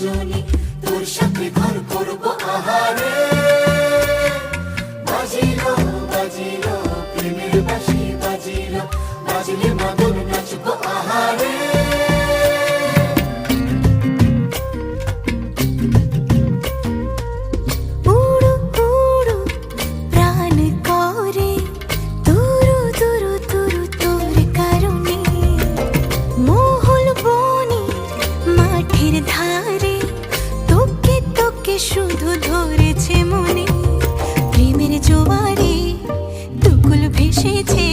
রজনী, তোর সাথে ঘর করবো আহারে। বাজিলো বাজিলো প্রেমের বাঁশি, বাজিলো বাজলে মাদল নাচবো আহারে। উড়ো উড়ো প্রাণ করে তুরু তুরু তুরু তোর কারণে, মহল বনে মাঠের ধারে তোকে তোকে শুধু ধরেছে মনে। প্রেমের জোয়ারে দুকুল ভেসেছে